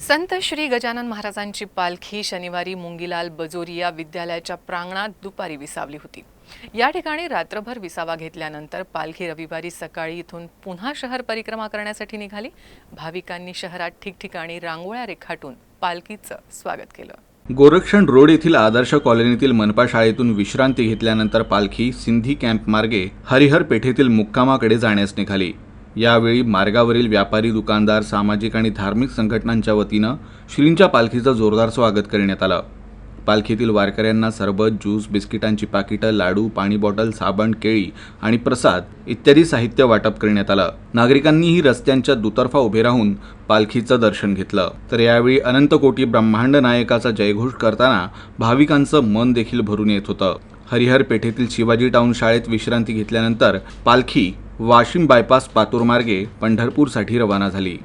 संत श्री गजानन महाराजांची पालखी शनिवारी मुंगीलाल बजोरिया विद्यालयाच्या प्रांगणात दुपारी विसावली होती। या ठिकाणी रात्रभर विसावा घेतल्यानंतर पालखी रविवारी सकाळी इथून पुन्हा शहर परिक्रमा करण्यासाठी निघाली। भाविकांनी शहरात ठिकठिकाणी रांगोळ्या रेखाटून पालखीचं स्वागत केलं। गोरक्षण रोड येथील आदर्श कॉलनीतील मनपा शाळेतून विश्रांती घेतल्यानंतर पालखी सिंधी कॅम्प मार्गे हरिहर पेठेतील मुक्कामाकडे जाण्यास निघाली। यावेळी मार्गावरील व्यापारी, दुकानदार, सामाजिक आणि धार्मिक संघटनांच्या वतीनं श्रींच्या पालखीचं जोरदार स्वागत करण्यात आलं। पालखीतील वारकऱ्यांना सरबत, ज्यूस, बिस्किटांची पाकिटं, लाडू, पाणी बॉटल, साबण, केळी आणि प्रसाद इत्यादी साहित्य वाटप करण्यात आलं। नागरिकांनीही रस्त्यांच्या दुतर्फा उभे राहून पालखीचं दर्शन घेतलं। तर यावेळी अनंत कोटी ब्रह्मांड नायकाचा जयघोष करताना भाविकांचं मन देखील भरून येत होतं। हरिहर पेठेतील शिवाजी टाउन शाळेत विश्रांती घेतल्यानंतर पालखी वाशिम बायपास पातूर मार्गे पंढरपूरसाठी रवाना झाली।